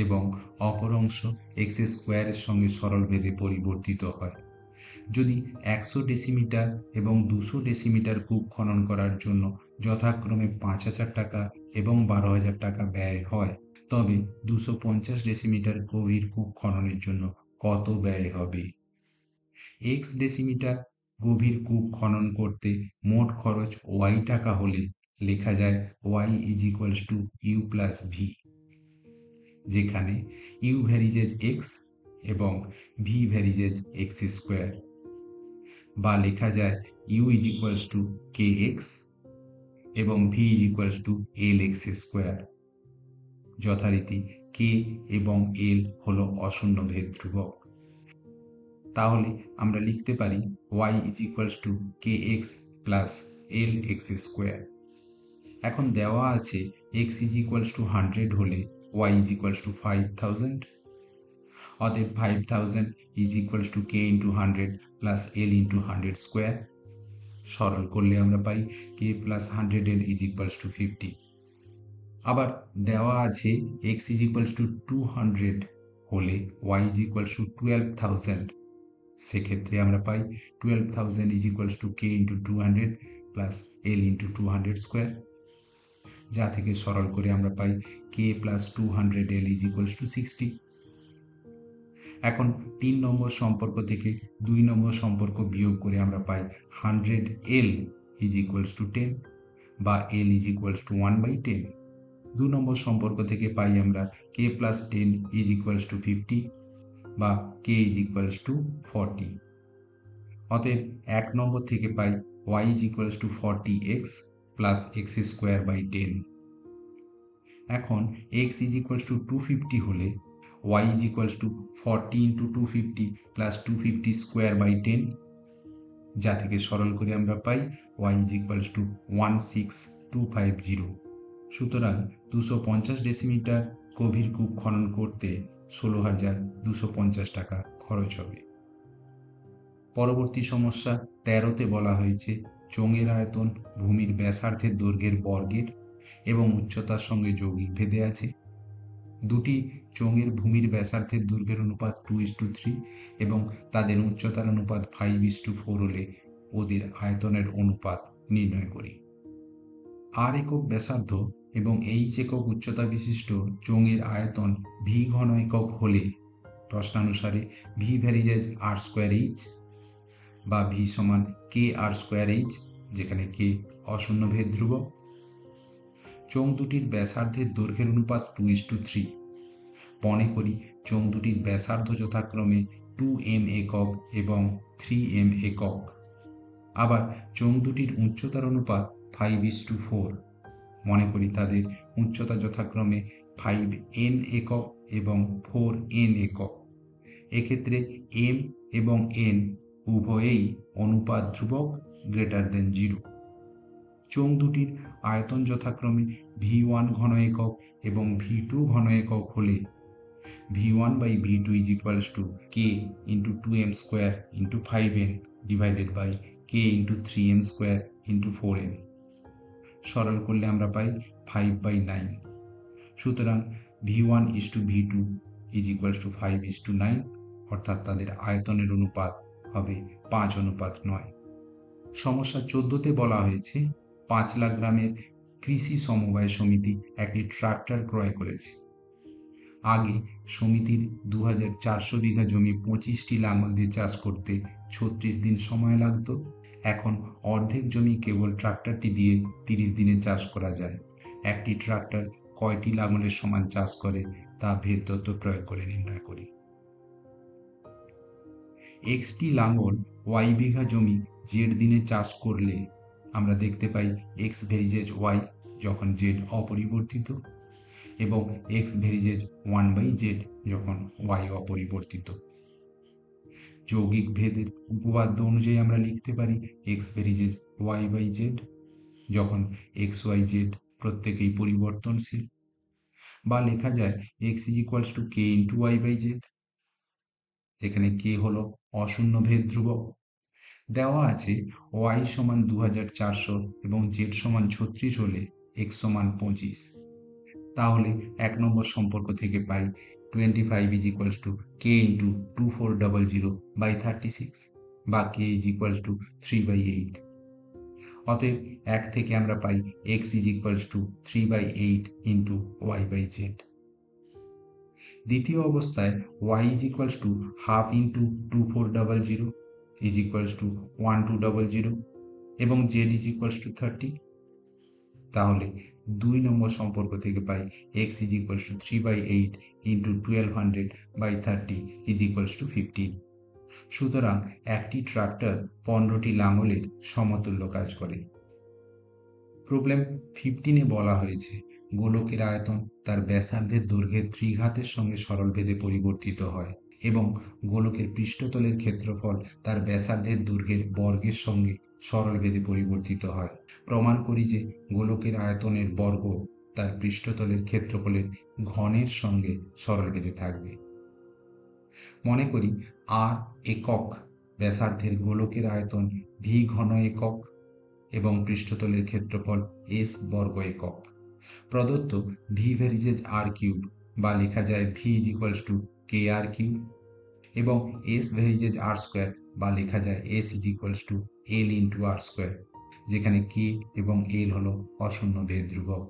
এবং অপর অংশ এক্স স্কোয়ারের সঙ্গে সরলভেদে পরিবর্তিত হয়। যদি 100 ডেসিমিটার এবং 200 ডেসিমিটার কূপ খনন করার জন্য যথাক্রমে 5,000 টাকা এবং 12,000 টাকা ব্যয় হয়, তবে 250 ডেসিমিটার গভীর কূপ খননের জন্য কত ব্যয় হবে? এক্স ডেসিমিটার গভীর কূপ খনন করতে মোট খরচ ওয়াই টাকা হলে লেখা যায় y is equals to u plus v, যেখানে ইউ ভ্যারিজেজ এক্স এবং ভি ভ্যারিজেজ এক্স স্কোয়ার, বা লেখা যায় u is equals to k x এবং v is equals to l x square. যথারীতি কে এবং এল হলো অশূন্য ভেদ ধ্রুবক। তাহলে আমরা লিখতে পারি y is equals to k x plus L x square. এখন দেওয়া আছে x ইজ ইকুয়ালস টু 100 হলে y ইজ ইকুয়ালস টু 5000, অতএব 5000 is equals to k into 100 plus l into 100 square. সরল করলে আমরা পাই k plus 100l is equals to 50। আবার দেওয়া আছে x ইজ ইকুয়ালস টু 200 হলে y ইজ ইকুয়ালস টু 12000, সেক্ষেত্রে আমরা পাই 12000 is equals to k into 200 plus l into 200 square, যা থেকে সরল করে আমরা পাই k plus 200l is equals to 60। এখন 3 নম্বর সম্পর্ক থেকে 2 নম্বর সম্পর্ক বিয়োগ করে আমরা পাই 100l ইজ ইকুয়ালস টু 10 বা l ইজ ইকুয়ালস টু 1/10। 2 নম্বর সম্পর্ক থেকে পাই আমরা k plus 10 is equals to 50 বা কে ইজ ইকুয়ালস টু 40। অতএব 1 নম্বর থেকে পাই y is equals to 40x plus x square by 10। এখন x ইজ ইকুয়ালস টু 250 হলে y is equals to 40 into 250 plus 250 square by 10, যা থেকে সরল করে আমরা পাই y ইজ ইকুয়ালস টু 16250। সুতরাং 250 ডেসিমিটার গভীর কূপ খনন করতে 16,250 টাকা খরচ হবে। পরবর্তী সমস্যা 13তে বলা হয়েছে চোঙের আয়তন ভূমির ব্যাসার্ধের দৈর্ঘ্যের বর্গের এবং উচ্চতার সঙ্গে যৌগিক ভেদে আছে। দুটি চোঙের ভূমির ব্যাসার্ধের দৈর্ঘ্যের অনুপাত 2:3 এবং তাদের উচ্চতার অনুপাত 5:4 হলে ওদের আয়তনের অনুপাত নির্ণয় করি। আর একক ব্যাসার্ধ এবং এইচ একক উচ্চতা বিশিষ্ট চোঙের আয়তন ভি ঘন একক হলে প্রশ্নানুসারে ভি ভ্যারিজেজ আর স্কোয়ার এইচ বা ভি সমান কে আর স্কোয়ার এইচ, যেখানে কে অশূন্য ভেদ ধ্রুবক। চোঙ দুটির ব্যাসার্ধের দৈর্ঘ্যের অনুপাত 2:3। মনে করি চোঙ দুটির ব্যাসার্ধ যথাক্রমে 2m একক এবং 3m একক। আবার চোঙ দুটির উচ্চতার অনুপাত 5:4। মনে করি তাদের উচ্চতা যথাক্রমে 5n একক এবং 4n একক। এক্ষেত্রে m এবং n উভয়েই অনুপাত ধ্রুবক গ্রেটার দেন 0। চোঙ দুটির আয়তন যথাক্রমে v1 ঘন একক এবং v2 ঘন একক হলে v1 by v2 is equals to k into 2m square into 5n divided by k into 3m square into 4n। সরল করলে আমরা পাই 5/9। সুতরাং v1 is to v2 is equals to 5:9, অর্থাৎ তাদের আয়তনের অনুপাত হবে 5:9। সমস্যা 14তে বলা হয়েছে 5 লাখ গ্রামের কৃষি সমবায় সমিতি একটি ট্রাক্টর ক্রয় করেছে। আগে সমিতির 2400 বিঘা জমি 25টি লাঙল দিয়ে চাষ করতে 36 দিন সময় লাগতো। এখন অর্ধেক জমি কেবল ট্রাক্টরটি দিয়ে 30 দিনে চাষ করা যায়। একটি ট্রাক্টর কয়টি লাঙলের সমান চাষ করে তা ভেদ তত্ত্ব প্রয়োগ করে নির্ণয় করি। এক্সটি লাঙল ওয়াই বিঘা জমি জেড দিনে চাষ করলে আমরা দেখতে পাই এক্স ভেরিজেজ ওয়াই যখন জেড অপরিবর্তিত এবং এক্স ভেরিজেজ 1/z যখন ওয়াই অপরিবর্তিত। যৌগিক ভেদের উপপাদ্য অনুযায়ী আমরা লিখতে পারি এক্স ভেরিজেজ y/z যখন xyz প্রত্যেকেই পরিবর্তনশীল। বা লেখা যায় x is equals to k into y by z, যেখানে কে হলো অশূন্য ভেদ ধ্রুবক। দেওয়া আছে ওয়াই সমান 2400 এবং জেড সমান 36 হলে এক্স সমান 25। তাহলে 1 নম্বর সম্পর্ক থেকে পাই 25 is equals to k into 2400/36 বা কে ইজ ইকুয়ালস টু 3/8। অতএব 1 থেকে আমরা পাই x is equals to 3/8 into y by z. দ্বিতীয় অবস্থায় y is equals to half into 2400 is equals to 1200 এবং z ইজ ইকুয়ালস টু 30। তাহলে 2 নম্বর সম্পর্ক থেকে পাই x is equals to 3/8 into 1200/30 is equals to 15। সুতরাং একটি ট্রাক্টর 15টি লাঙলের সমতুল্য কাজ করে। প্রবলেম 15-এ বলা হয়েছে গোলকের আয়তন তার ব্যাসার্ধের দৈর্ঘ্যের ত্রিঘাতের সঙ্গে সরলভেদে পরিবর্তিত হয় এবং গোলকের পৃষ্ঠতলের ক্ষেত্রফল তার ব্যাসার্ধের দৈর্ঘ্যের বর্গের সঙ্গে সরলভেদে পরিবর্তিত হয়। প্রমাণ করি যে গোলকের আয়তনের বর্গ তার পৃষ্ঠতলের ক্ষেত্রফলের ঘনের সঙ্গে সরলভেদে থাকবে। মনে করি আর একক ব্যাসার্ধের গোলকের আয়তন ভি ঘন একক এবং পৃষ্ঠতলের ক্ষেত্রফল এস বর্গ একক। প্রদত্ত ভি ভ্যারিজেজ আর কিউব বা লেখা যায় v is equals to k r cube এবং এস ভ্যারিজেজ আর স্কোয়ার বা লেখা যায় s is equals to l into r square, যেখানে কে এবং এল হলো অশূন্য ভেদ ধ্রুবক।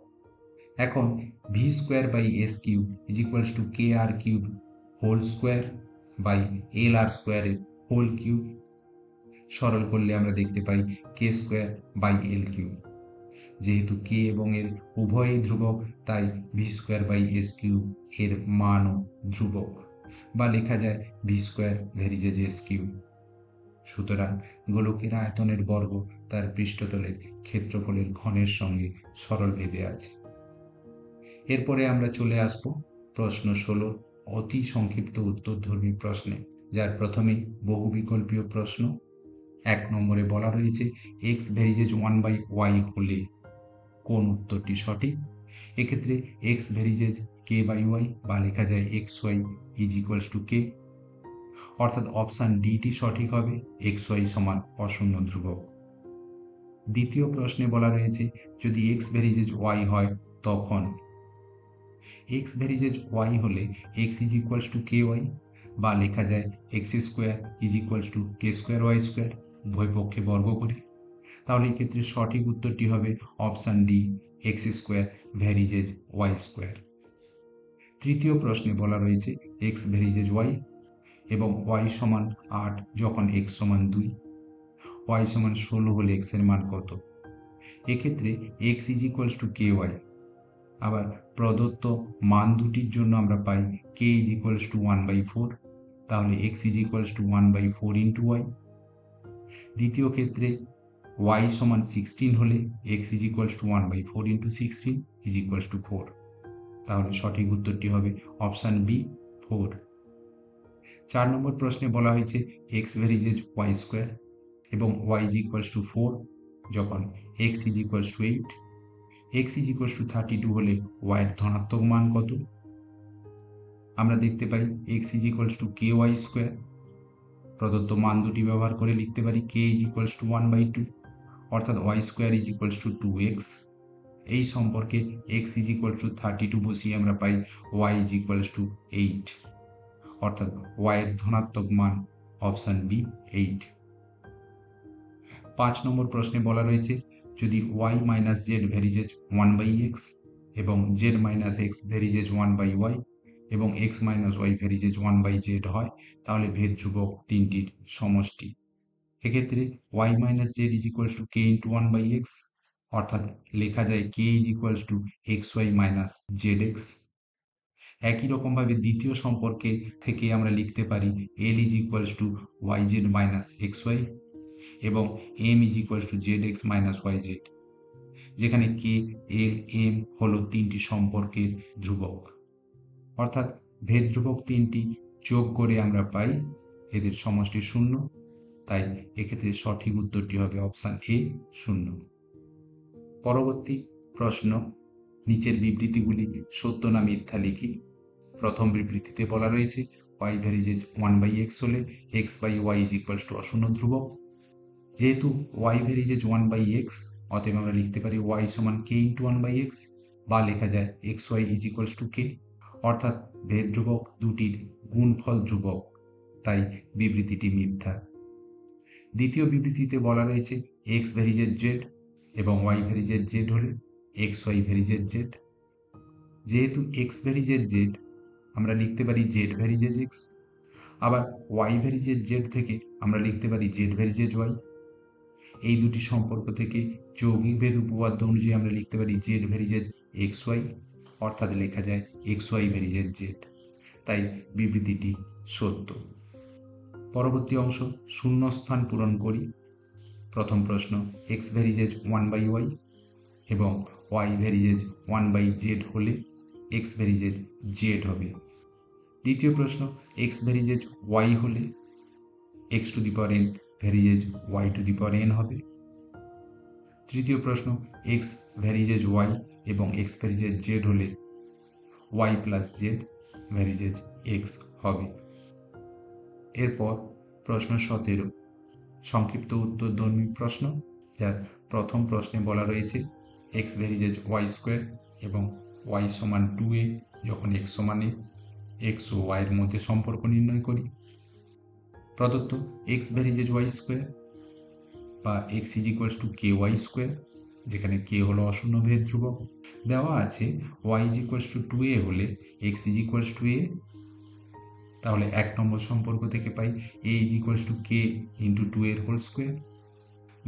এখন v square by s cube is equals to k r cube whole square by l r স্কোয়ারের হোল কিউব। সরল করলে আমরা দেখতে পাই k square by l cube. যেহেতু কে এবং এল উভয়ই ধ্রুবক, তাই v square by s cube এর মানও ধ্রুবক বা লেখা যায় v square varies as s cube. সুতরাং গোলকের আয়তনের বর্গ তার পৃষ্ঠতলের ক্ষেত্রফলের ঘনের সঙ্গে সরলভেদে আছে। এরপরে আমরা চলে আসব প্রশ্ন 16 অতি সংক্ষিপ্ত উত্তরধর্মী প্রশ্নে, যার প্রথমেই বহুবিকল্পীয় প্রশ্ন। 1 নম্বরে বলা রয়েছে এক্স ভ্যারিজেজ 1/y হলে কোন উত্তরটি সঠিক? এক্ষেত্রে x varies as k by y বা লেখা যায় x y is equals to k, অর্থাৎ অপশান ডিটি সঠিক হবে, এক্স ওয়াই সমান অশূন্য ধ্রুবক। দ্বিতীয় প্রশ্নে বলা রয়েছে যদি এক্স ভ্যারিজেজ ওয়াই হয় তখন এক্স ভ্যারিজেজ ওয়াই হলে x is equals to k y বা লেখা যায় x square is equals to k square y square, উভয় পক্ষে বর্গ করি। তাহলে এক্ষেত্রে সঠিক উত্তরটি হবে option D x square varies as y square. তৃতীয় প্রশ্নে বলা রয়েছে এক্স ভ্যারিজেজ ওয়াই এবং ওয়াই সমান 8 যখন এক্স সমান 2, ওয়াই সমান 16 হলে এক্স এর মান কত? এক্ষেত্রে x is equals to k y. আবার প্রদত্ত মান দুটির জন্য আমরা পাই কে ইজ ইকুয়ালস টু 1/4, তাহলে x is equals to 1/4 into y. দ্বিতীয় ক্ষেত্রে y সমান 16 হলে x is equals to 1/4 into 16 is equals to 4, তাহলে সঠিক উত্তরটি হবে অপশান বি 4। 4 নম্বর প্রশ্নে বলা হয়েছে x ভ্যারিজেজ y স্কোয়ার এবং y ইজ ইকুয়ালস টু 4 যখন x is equals to 8, x is equals to 32 হলে y এর ধনাত্মক মান কত? আমরা দেখতে পাই x is equals to k y square. প্রদত্ত মান দুটি ব্যবহার করে লিখতে পারি কে ইজ ইকুয়ালস টু 1/2, অর্থাৎ y square is equals to 2x। এই সম্পর্কে x ইজ ইকুয়ালস টু 32 বসিয়ে আমরা পাই y ইজ ইকুয়ালস টু 8, অর্থাৎ y এর ধনাত্মক মান অপশান বি 8। 5 নম্বর প্রশ্নে বলা রয়েছে যদি y মাইনাস জেড ভ্যারিজেজ 1/x এবং z মাইনাস এক্স ভ্যারিজেজ 1/y এবং x মাইনাস ওয়াই ভ্যারিজেজ 1/z হয় তাহলে ভেদ ধ্রুবক তিনটির সমষ্টি। এক্ষেত্রে y minus z is equals to k into 1/x, অর্থাৎ লেখা যায় k is equals to x y minus z x. একই রকমভাবে দ্বিতীয় সম্পর্কে থেকে আমরা লিখতে পারি l is equals to y z minus x y এবং m is equals to z x minus y z, যেখানে কে এল এম হলো তিনটি সম্পর্কের ধ্রুবক, অর্থাৎ ভেদ ধ্রুবক তিনটি যোগ করে আমরা পাই এদের সমষ্টি 0, তাই এক্ষেত্রে সঠিক উত্তরটি হবে অপশান এ 0। পরবর্তী প্রশ্ন নিচের বিবৃতিগুলি সত্য না মিথ্যা লিখি। প্রথম বিবৃতিতে বলা রয়েছে y ভ্যারিজেজ 1/x হলে x by y is equals to অশূন্য ধ্রুবক। যেহেতু y ভ্যারিজেজ 1/x, অতএব আমরা লিখতে পারি y সমান k ইন্টু 1/x, বা লেখা যায় xy is equals to k, অর্থাৎ ভেদ ধ্রুবক দুটির গুণফল ধ্রুবক, তাই বিবৃতিটি মিথ্যা। দ্বিতীয় বিবৃতিতে বলা রয়েছে x ভ্যারিজেজ z এবং y ভ্যারিজেজ z হলে xy ভ্যারিজেজ z। যেহেতু x ভ্যারিজেজ z, আমরা লিখতে পারি z ভ্যারিজেজ x, আবার y ভ্যারিজেজ z থেকে আমরা লিখতে পারি z ভ্যারিজেজ y। এই দুটি সম্পর্ক থেকে যৌগিক ভেদ উপপাদ্য অনুযায়ী আমরা লিখতে পারি z ভ্যারিজেজ xy, অর্থাৎ লেখা যায় xy ভ্যারিজেজ z, তাই বিবৃতিটি সত্য। পরবর্তী অংশ শূন্যস্থান পূরণ করি। প্রথম প্রশ্ন x ভ্যারিজেজ 1/y এবং y ভ্যারিজেজ 1/z হলে x ভ্যারিজেজ z হবে। দ্বিতীয় প্রশ্ন x ভ্যারিজেজ y হলে x two the power n ভ্যারিজেজ y two the power n হবে। তৃতীয় প্রশ্ন x ভ্যারিজেজ y এবং x ভ্যারিজেজ z হলে y প্লাস z ভ্যারিজেজ x হবে। এরপর প্রশ্ন 17 সংক্ষিপ্ত উত্তরধর্মী প্রশ্ন, যার প্রথম প্রশ্নে বলা রয়েছে x ভ্যারিজেজ y স্কোয়ার এবং y সমান 2a যখন x সমান a, x ও y এর মধ্যে সম্পর্ক নির্ণয় করি। প্রদত্ত x ভ্যারিজেজ y স্কোয়ার বা x is equals to ky square, যেখানে k হলো অশূন্য ভেদ ধ্রুবক। দেওয়া আছে y is equals to 2a হলে x is equals to a, তাহলে 1 নম্বর সম্পর্ক থেকে পাই a is equals to k into 2 এর হোল স্কোয়ার,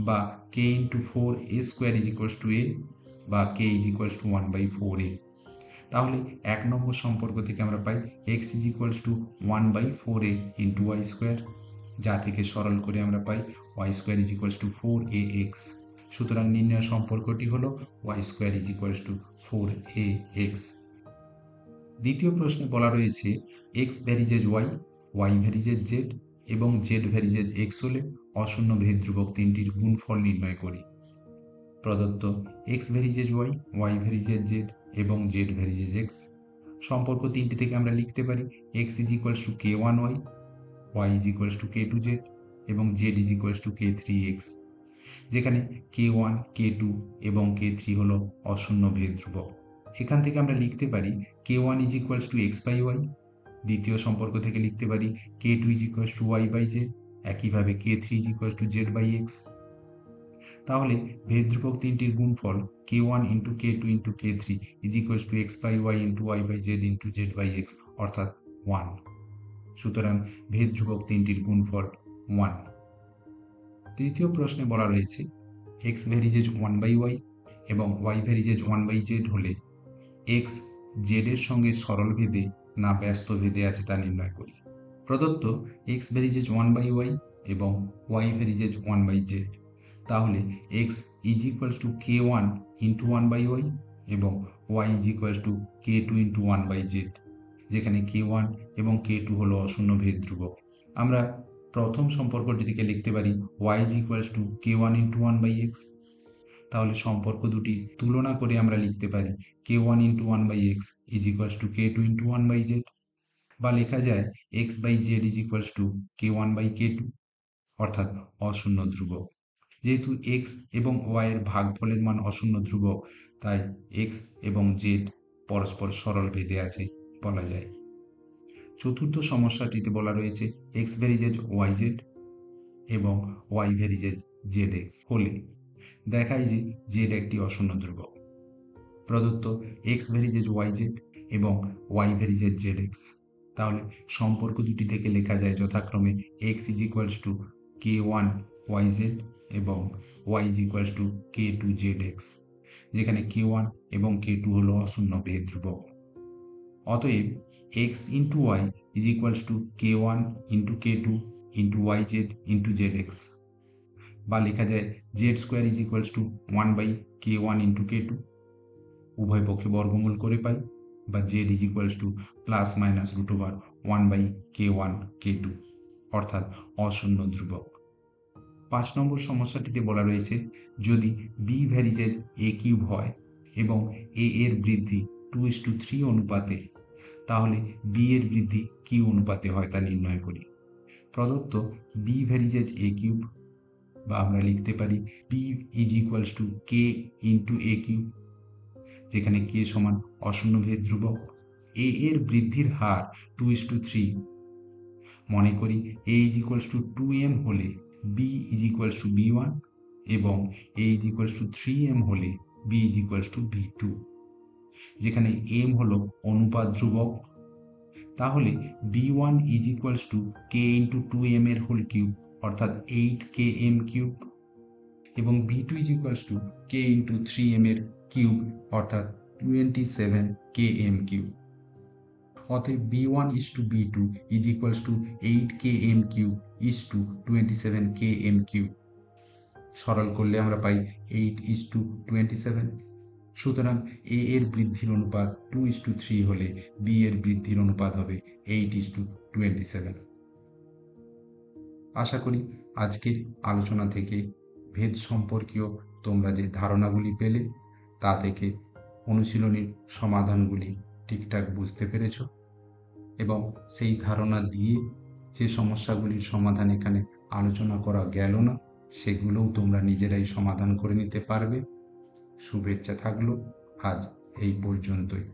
বা k into 4a square is equals to a, বা k is equals to 1/4a। তাহলে 1 নম্বর সম্পর্ক থেকে আমরা পাই x is equals to 1/4a into y square, যা থেকে সরল করে আমরা পাই y square is equals to 4ax। সুতরাং নির্ণয় সম্পর্কটি হলো y square is equals to 4ax। দ্বিতীয় প্রশ্নে বলা রয়েছে x varies as y, y ভ্যারিজেজ z এবং z ভ্যারিজেজ x হলে অশূন্য ভেদ ধ্রুবক তিনটির গুণফল নির্ণয় করি। প্রদত্ত x varies as y, y ভ্যারিজেজ z এবং z ভ্যারিজেজ x সম্পর্ক তিনটি থেকে আমরা লিখতে পারি x is equals to k1y, y is equals to k2z এবং z is equals to k3x, যেখানে k1, k2 এবং k3 হলো অশূন্য ভেদ ধ্রুবক। এখান থেকে আমরা লিখতে পারি k1 is equals to x by y. দ্বিতীয় সম্পর্ক থেকে লিখতে পারি k2 is equals to y by z, একইভাবে k3 is equals to z by x। তাহলে ভেদ ধ্রুবক তিনটির গুণফল k1 into k2 into k3 is equals to x by y into y by z into z by x, অর্থাৎ 1। সুতরাং ভেদ ধ্রুবক তিনটির গুণফল 1। তৃতীয় প্রশ্নে বলা রয়েছে x ভ্যারিজেজ 1/y এবং y ভ্যারিজেজ 1/z হলে x z এর সঙ্গে সরল ভেদে না ব্যস্ত ভেদে আছে তা নির্ণয় করি। প্রদত্ত x ভ্যারিজেজ 1/y এবং y ভ্যারিজেজ 1/z, তাহলে x is equals to k1 into 1/y এবং y is equals to k2 into 1/z, যেখানে k1 এবং k2 হলো অশূন্য ভেদ ধ্রুবক। আমরা প্রথম সম্পর্কটি থেকে লিখতে পারি y is equals to k1 into 1/x, তাহলে সম্পর্ক দুটি তুলনা করে আমরা লিখতে পারি k1 into 1/x is equals to k2 into 1/z, বা লেখা যায় x by z is equals to k1 by k2, অর্থাৎ অশূন্য ধ্রুবক। যেহেতু x এবং y এর ভাগফলের মান অশূন্য ধ্রুবক, তাই x এবং z পরস্পর সরল ভেদে আছে বলা যায়। চতুর্থ সমস্যাটিতে বলা রয়েছে x ভ্যারিজেজ yz এবং y ভ্যারিজেজ zx হলে দেখায় যে z একটি অশূন্য ধ্রুবক। প্রদত্ত x ভ্যারিজেজ yz এবং y ভ্যারিজেজ zx, তাহলে সম্পর্ক দুটি থেকে লেখা যায় যথাক্রমে x is equals to k1 yz এবং y is equals to k2 zx, যেখানে k1 এবং k2 হলো অশূন্য ভেদ ধ্রুবক। অতএব x into y is equals to k1 into k2 into yz into zx, বা লেখা যায় z square is equals to 1/k1 into k2, উভয় পক্ষে বর্গমূল করে পাই, বা z ইজ ইকুয়ালস টু plus minus root over 1/k1 k2, অর্থাৎ অশূন্য ধ্রুবক। 5 নম্বর সমস্যাটিতে বলা রয়েছে যদি b ভ্যারিজেজ a কিউব হয় এবং এ এর বৃদ্ধি 2:3 অনুপাতে, তাহলে বি এর বৃদ্ধি কি অনুপাতে হয় তা নির্ণয় করি। প্রদত্ত বি ভ্যারিজেজ এ কিউব, বা আমরা লিখতে পারি b is equals to k into a cube, যেখানে কে সমান অশূন্যভেদ ধ্রুবক। এ এর বৃদ্ধির হার 2:3। মনে করি এ ইজ ইকুয়ালস টু 2m হলে B is equals to b1 এবং এ ইজ ইকুয়ালস টু 3m হলে B is equals to b2, যেখানে m হলো অনুপাত ধ্রুবক। তাহলে b1 is equals to k into 2m এর হোল কিউব অর্থাৎ 8km কিউব, এবং b2 is equals to k into 3m এর কিউব অর্থাৎ 27km কিউব। অতএব b1 is to b2 is equals to 8km cube is to 27km cube. সরল করলে আমরা পাই 8:27। সুতরাং এ এর বৃদ্ধির অনুপাত 2:3 হলে বি এর বৃদ্ধির অনুপাত হবে 8:27। আশা করি আজকের আলোচনা থেকে ভেদ সম্পর্কীয় তোমরা যে ধারণাগুলি পেলে তা থেকে অনুশীলনীর সমাধানগুলি ঠিকঠাক বুঝতে পেরেছ, এবং সেই ধারণা দিয়ে যে সমস্যাগুলির সমাধান এখানে আলোচনা করা গেল না সেগুলোও তোমরা নিজেরাই সমাধান করে নিতে পারবে। শুভেচ্ছা থাকলো, আজ এই পর্যন্তই।